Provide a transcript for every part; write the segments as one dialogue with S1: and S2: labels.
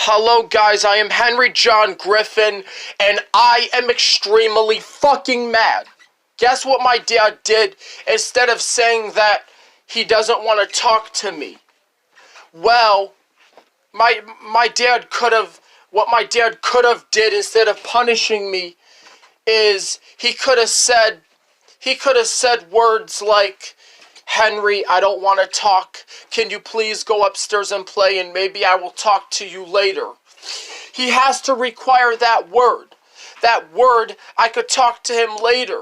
S1: Hello guys, I am Henry John Griffin, and I am extremely fucking mad. Guess what my dad did instead of saying that he doesn't want to talk to me? Well, my dad could have, what my dad could have did instead of punishing me is he could have said words like, Henry, I don't want to talk. Can you please go upstairs and play, and maybe I will talk to you later. He has to require that word. That word, I could talk to him later.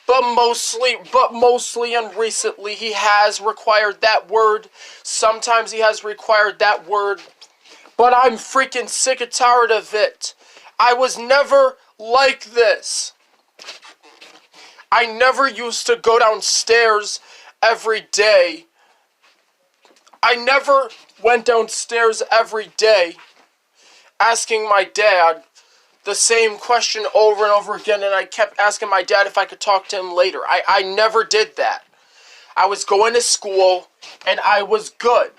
S1: But mostly and recently, he has required that word. Sometimes he has required that word. But I'm freaking sick and tired of it. I was never like this. I never used to go downstairs every day. I never went downstairs every day asking my dad the same question over and over again, and I kept asking my dad if I could talk to him later. I never did that. I was going to school, and I was good.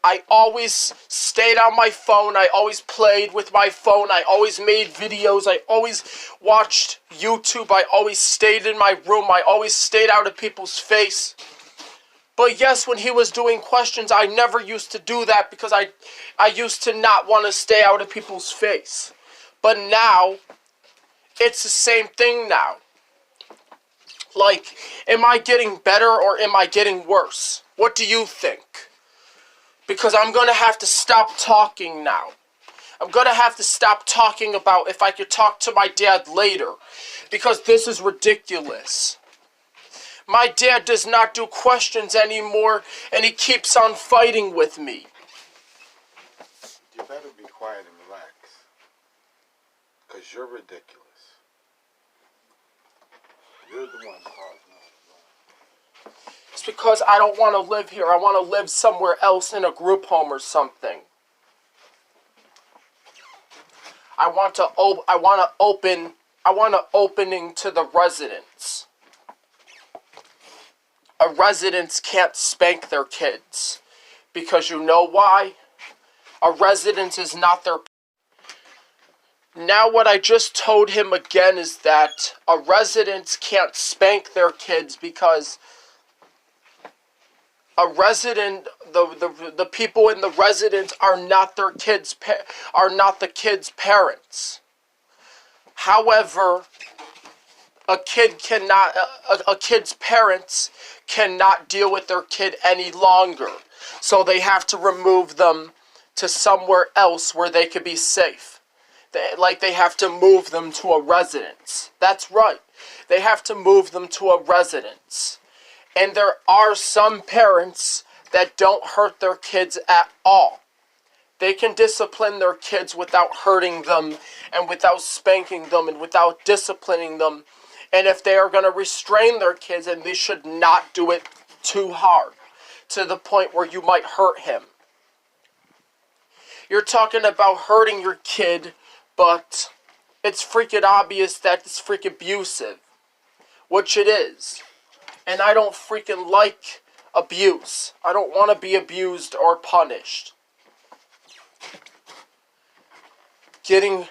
S1: I always stayed on my phone. I always played with my phone. I always made videos. I always watched YouTube. I always stayed in my room. I always stayed out of people's face. But yes, when he was doing questions, I never used to do that because I used to not want to stay out of people's face. But now, it's the same thing now. Like, am I getting better or am I getting worse? What do you think? Because I'm going to have to stop talking now. I'm going to have to stop talking about if I could talk to my dad later. Because this is ridiculous. My dad does not do questions anymore, and he keeps on fighting with me.
S2: You better be quiet and relax. Because you're ridiculous. You're the one causing all the problem.
S1: It's because I don't want to live here. I want to live somewhere else in a group home or something. I want an opening to the residents. A residents can't spank their kids. Because you know why? A residence is not their... Now what I just told him again is that a residents can't spank their kids because a resident, the people in the residence are not their kids, are not the kids' parents. However, a kid's parents cannot deal with their kid any longer. So they have to remove them to somewhere else where they could be safe. They have to move them to a residence. That's right. They have to move them to a residence. And there are some parents that don't hurt their kids at all. They can discipline their kids without hurting them and without spanking them and without disciplining them. And if they are going to restrain their kids, and they should not do it too hard, to the point where you might hurt him. You're talking about hurting your kid, but it's freaking obvious that it's freaking abusive. Which it is. And I don't freaking like abuse. I don't want to be abused or punished. Hitting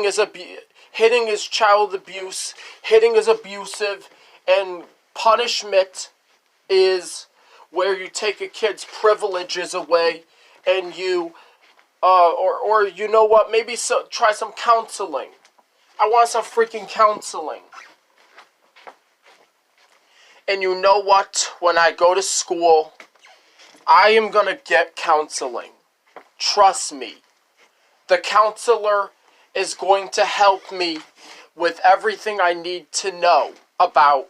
S1: is child abuse. Hitting is abusive. And punishment is where you take a kid's privileges away and you, or you know what, maybe try some counseling. I want some freaking counseling. And you know what, when I go to school, I am going to get counseling. Trust me. The counselor is going to help me with everything I need to know about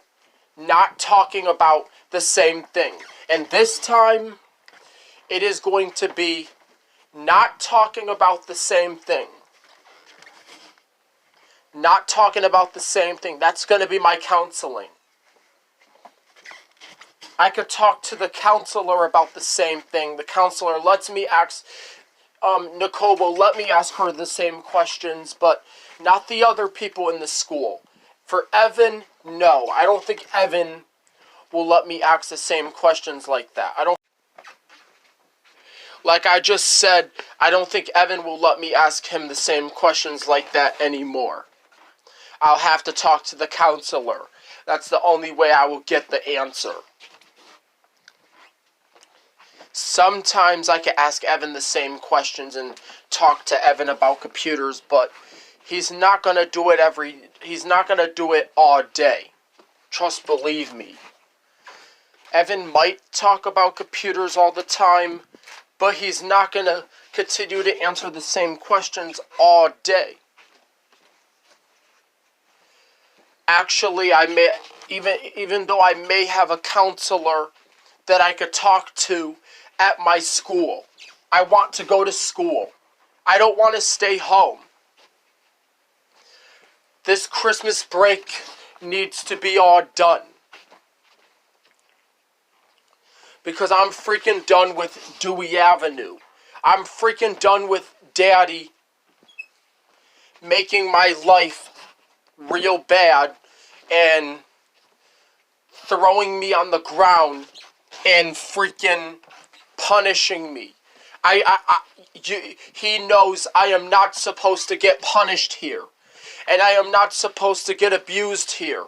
S1: not talking about the same thing. And this time, it is going to be not talking about the same thing. Not talking about the same thing. That's going to be my counseling. I could talk to the counselor about the same thing. The counselor lets me ask, Nicole will let me ask her the same questions, but not the other people in the school. For Evan, no. I don't think Evan will let me ask the same questions like that. Like I just said, I don't think Evan will let me ask him the same questions like that anymore. I'll have to talk to the counselor. That's the only way I will get the answer. Sometimes I can ask Evan the same questions and talk to Evan about computers, but he's not going to do it he's not going to do it all day. Trust believe me. Evan might talk about computers all the time, but he's not going to continue to answer the same questions all day. Actually, even though I may have a counselor that I could talk to at my school, I want to go to school. I don't want to stay home. This Christmas break needs to be all done. Because I'm freaking done with Dewey Avenue. I'm freaking done with Daddy making my life real bad and throwing me on the ground and freaking punishing me. He knows I am not supposed to get punished here. And I am not supposed to get abused here.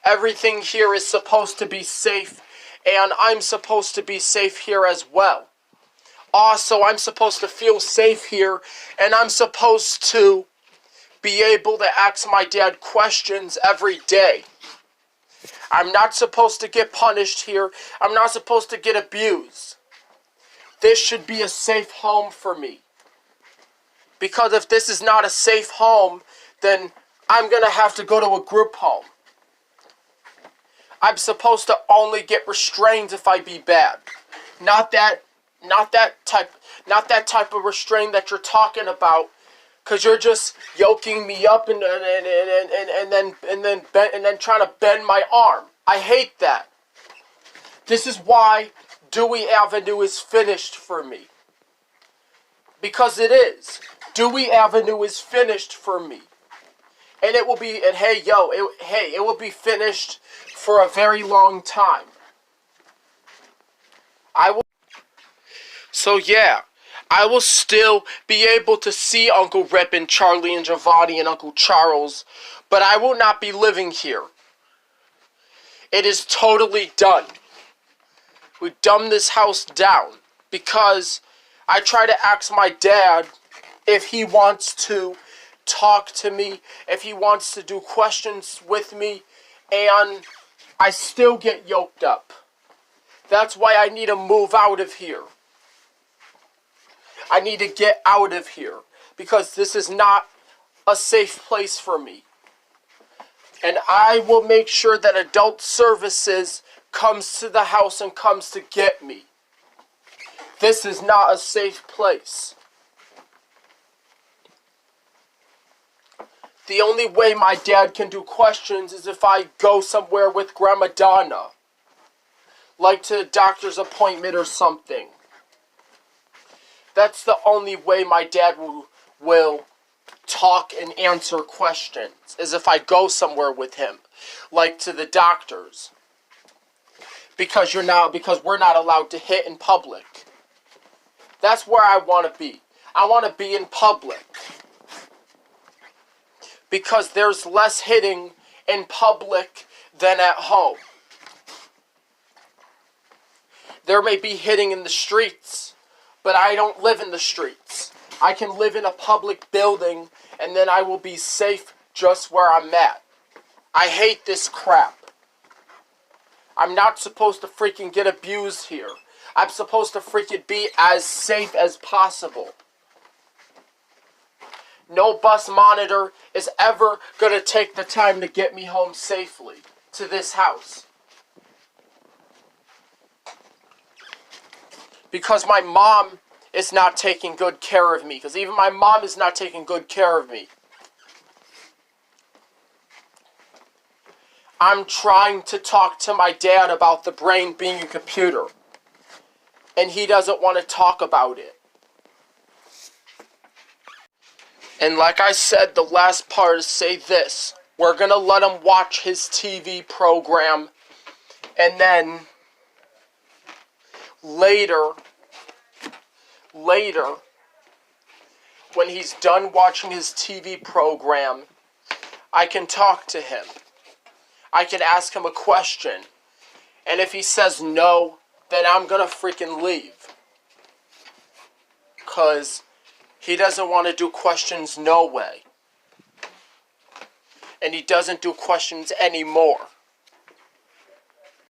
S1: Everything here is supposed to be safe, and I'm supposed to be safe here as well. Also, I'm supposed to feel safe here, and I'm supposed to be able to ask my dad questions every day. I'm not supposed to get punished here. I'm not supposed to get abused. This should be a safe home for me. Because if this is not a safe home, then I'm going to have to go to a group home. I'm supposed to only get restrained if I be bad. Not that type of restraint that you're talking about, because you're just yoking me up and then trying to bend my arm. I hate that. This is why Dewey Avenue is finished for me. Because it is. Dewey Avenue is finished for me. And it will be, and it will be finished for a very long time. So yeah, I will still be able to see Uncle Rip and Charlie and Giovanni and Uncle Charles, but I will not be living here. It is totally done. We dumbed this house down because I try to ask my dad if he wants to talk to me, if he wants to do questions with me, and I still get yoked up. That's why I need to move out of here. I need to get out of here because this is not a safe place for me. And I will make sure that adult services comes to the house and comes to get me. This is not a safe place. The only way my dad can do questions is if I go somewhere with Grandma Donna. Like to a doctor's appointment or something. That's the only way my dad will talk and answer questions, is if I go somewhere with him, like to the doctors. Because we're not allowed to hit in public. That's where I want to be. I want to be in public. Because there's less hitting in public than at home. There may be hitting in the streets, but I don't live in the streets. I can live in a public building, and then I will be safe just where I'm at. I hate this crap. I'm not supposed to freaking get abused here. I'm supposed to freaking be as safe as possible. No bus monitor is ever going to take the time to get me home safely to this house. Because my mom is not taking good care of me. Because even my mom is not taking good care of me. I'm trying to talk to my dad about the brain being a computer. And he doesn't want to talk about it. And like I said, the last part is say this. We're going to let him watch his TV program. And then later, later, when he's done watching his TV program, I can talk to him. I can ask him a question. And if he says no, then I'm gonna freaking leave. Because he doesn't want to do questions no way. And he doesn't do questions anymore.